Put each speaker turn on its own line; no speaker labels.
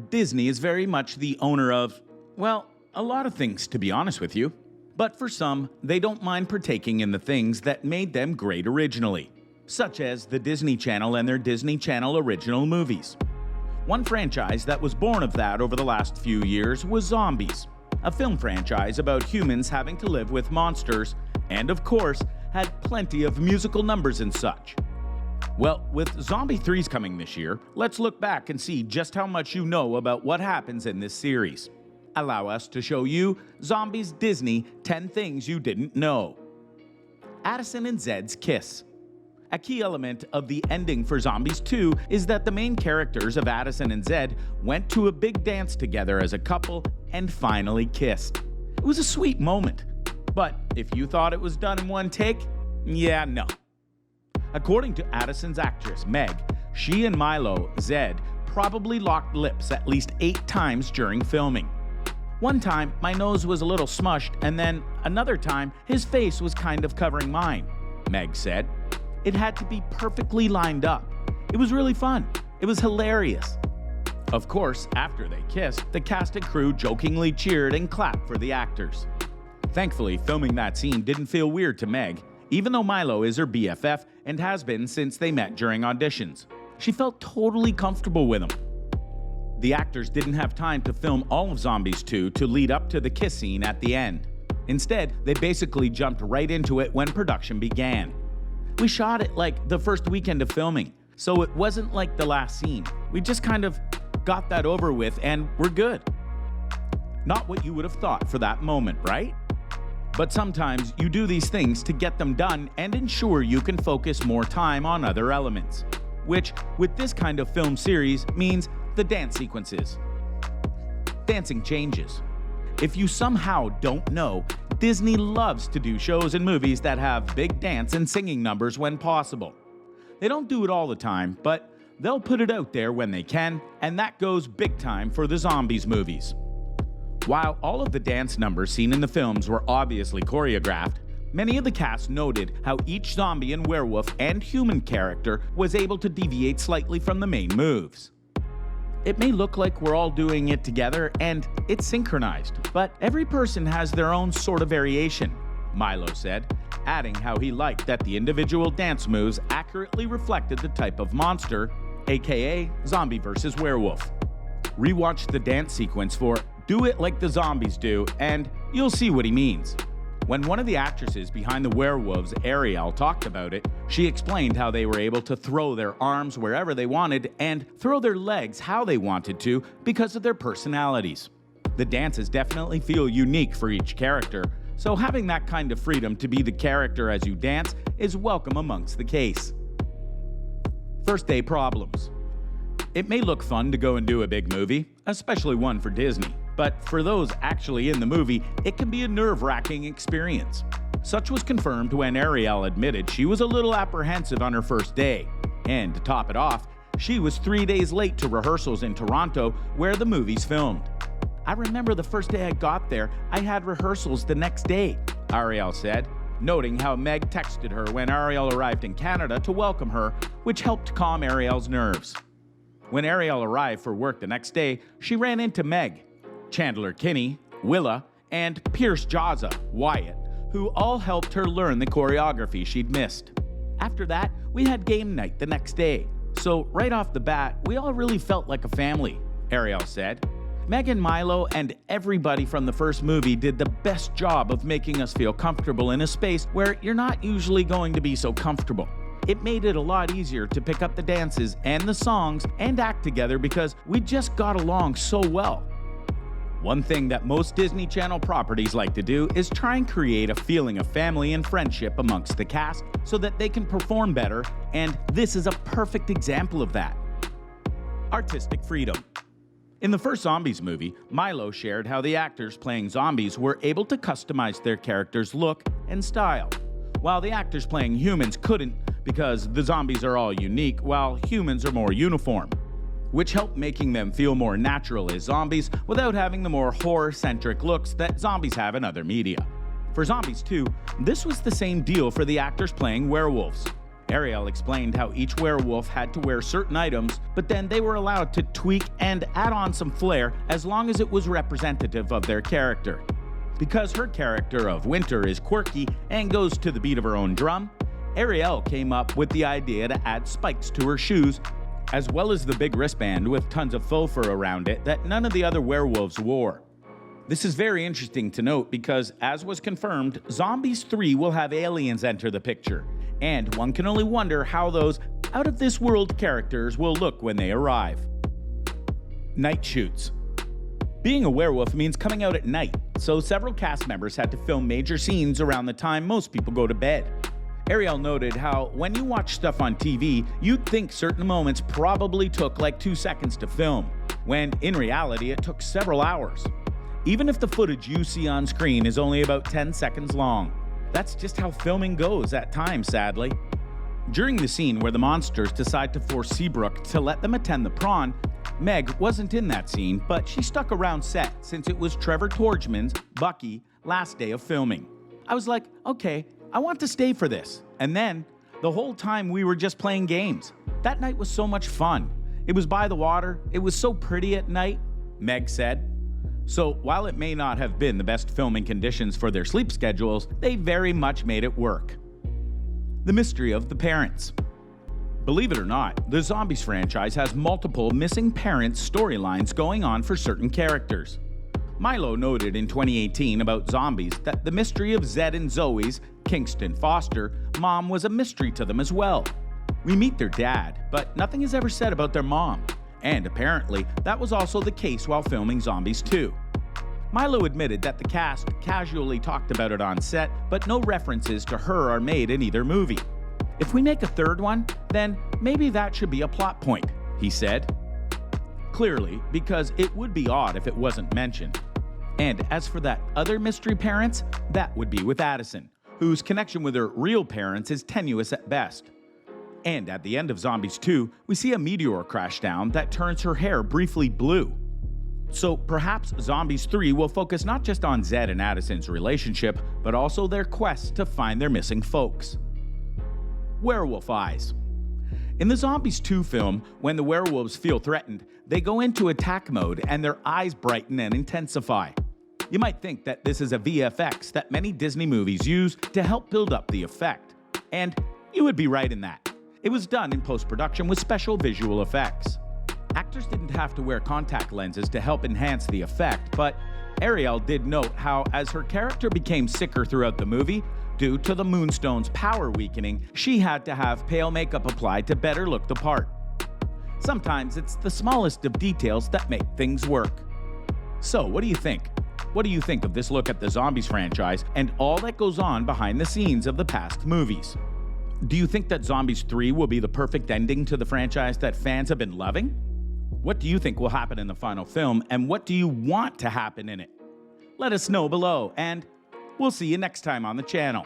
Disney is very much the owner of, well, a lot of things, to be honest with you. But for some, they don't mind partaking in the things that made them great originally, such as the Disney Channel and their Disney Channel original movies. One franchise that was born of that over the last few years was Zombies, a film franchise about humans having to live with monsters, and of course, had plenty of musical numbers and such. Well, with Zombie 3's coming this year, let's look back and see just how much you know about what happens in this series. Allow us to show you Zombies Disney 10 Things You Didn't Know. Addison and Zed's kiss. A key element of the ending for Zombies 2 is that the main characters of Addison and Zed went to a big dance together as a couple and finally kissed. It was a sweet moment. But if you thought it was done in one take, yeah, no. According to Addison's actress, Meg, she and Milo, Zed, probably locked lips at least 8 times during filming. One time, my nose was a little smushed, and then another time, his face was kind of covering mine, Meg said. It had to be perfectly lined up. It was really fun. It was hilarious. Of course, after they kissed, the cast and crew jokingly cheered and clapped for the actors. Thankfully, filming that scene didn't feel weird to Meg, even though Milo is her BFF and has been since they met during auditions. She felt totally comfortable with him. The actors didn't have time to film all of Zombies 2 to lead up to the kiss scene at the end. Instead, they basically jumped right into it when production began. We shot it like the first weekend of filming, so it wasn't like the last scene. We just kind of got that over with and we're good. Not what you would have thought for that moment, right? But sometimes you do these things to get them done and ensure you can focus more time on other elements, which with this kind of film series means the dance sequences. Dancing changes. If you somehow don't know, Disney loves to do shows and movies that have big dance and singing numbers when possible. They don't do it all the time, but they'll put it out there when they can, and that goes big time for the Zombies movies. While all of the dance numbers seen in the films were obviously choreographed, many of the cast noted how each zombie and werewolf and human character was able to deviate slightly from the main moves. It may look like we're all doing it together and it's synchronized, but every person has their own sort of variation, Milo said, adding how he liked that the individual dance moves accurately reflected the type of monster, aka zombie versus werewolf. Rewatch the dance sequence for "Do It Like the Zombies Do" and you'll see what he means. When one of the actresses behind the werewolves, Ariel, talked about it, she explained how they were able to throw their arms wherever they wanted and throw their legs how they wanted to because of their personalities. The dances definitely feel unique for each character, so having that kind of freedom to be the character as you dance is welcome amongst the case. First day problems. It may look fun to go and do a big movie, especially one for Disney. But for those actually in the movie, it can be a nerve-wracking experience. Such was confirmed when Ariel admitted she was a little apprehensive on her first day. And to top it off, she was 3 days late to rehearsals in Toronto where the movie's filmed. I remember the first day I got there, I had rehearsals the next day, Ariel said, noting how Meg texted her when Ariel arrived in Canada to welcome her, which helped calm Ariel's nerves. When Ariel arrived for work the next day, she ran into Meg, Chandler Kinney, Willa, and Pierce Jazza, Wyatt, who all helped her learn the choreography she'd missed. After that, we had game night the next day, so right off the bat, we all really felt like a family, Ariel said. Meg and Milo and everybody from the first movie did the best job of making us feel comfortable in a space where you're not usually going to be so comfortable. It made it a lot easier to pick up the dances and the songs and act together because we just got along so well. One thing that most Disney Channel properties like to do is try and create a feeling of family and friendship amongst the cast so that they can perform better, and this is a perfect example of that. Artistic freedom. In the first Zombies movie, Milo shared how the actors playing zombies were able to customize their characters' look and style, while the actors playing humans couldn't because the zombies are all unique while humans are more uniform, which helped making them feel more natural as zombies without having the more horror-centric looks that zombies have in other media. For Zombies 2, this was the same deal for the actors playing werewolves. Ariel explained how each werewolf had to wear certain items, but then they were allowed to tweak and add on some flair as long as it was representative of their character. Because her character of Winter is quirky and goes to the beat of her own drum, Ariel came up with the idea to add spikes to her shoes, as well as the big wristband with tons of faux fur around it that none of the other werewolves wore. This is very interesting to note because, as was confirmed, Zombies 3 will have aliens enter the picture, and one can only wonder how those out-of-this-world characters will look when they arrive. Night shoots. Being a werewolf means coming out at night, so several cast members had to film major scenes around the time most people go to bed. Ariel noted how when you watch stuff on TV, you'd think certain moments probably took like 2 seconds to film, when in reality it took several hours. Even if the footage you see on screen is only about 10 seconds long. That's just how filming goes at times, sadly. During the scene where the monsters decide to force Seabrook to let them attend the prawn, Meg wasn't in that scene, but she stuck around set since it was Trevor Torchman's, Bucky, last day of filming. I was like, okay, I want to stay for this. And then, the whole time we were just playing games. That night was so much fun. It was by the water, it was so pretty at night, Meg said. So while it may not have been the best filming conditions for their sleep schedules, they very much made it work. The mystery of the parents. Believe it or not, the Zombies franchise has multiple missing parents storylines going on for certain characters. Milo noted in 2018 about Zombies that the mystery of Zed and Zoe's, Kingston Foster, mom was a mystery to them as well. We meet their dad, but nothing is ever said about their mom. And apparently, that was also the case while filming Zombies 2. Milo admitted that the cast casually talked about it on set, but no references to her are made in either movie. If we make a third one, then maybe that should be a plot point, he said. Clearly, because it would be odd if it wasn't mentioned. And as for that other mystery parents, that would be with Addison, whose connection with her real parents is tenuous at best. And at the end of Zombies 2, we see a meteor crash down that turns her hair briefly blue. So perhaps Zombies 3 will focus not just on Zed and Addison's relationship, but also their quest to find their missing folks. Werewolf Eyes. In the Zombies 2 film, when the werewolves feel threatened, they go into attack mode and their eyes brighten and intensify. You might think that this is a VFX that many Disney movies use to help build up the effect. And you would be right in that. It was done in post-production with special visual effects. Actors didn't have to wear contact lenses to help enhance the effect, but Ariel did note how, as her character became sicker throughout the movie, due to the Moonstone's power weakening, she had to have pale makeup applied to better look the part. Sometimes it's the smallest of details that make things work. So, what do you think? What do you think of this look at the Zombies franchise and all that goes on behind the scenes of the past movies? Do you think that Zombies 3 will be the perfect ending to the franchise that fans have been loving? What do you think will happen in the final film, and what do you want to happen in it? Let us know below, and we'll see you next time on the channel.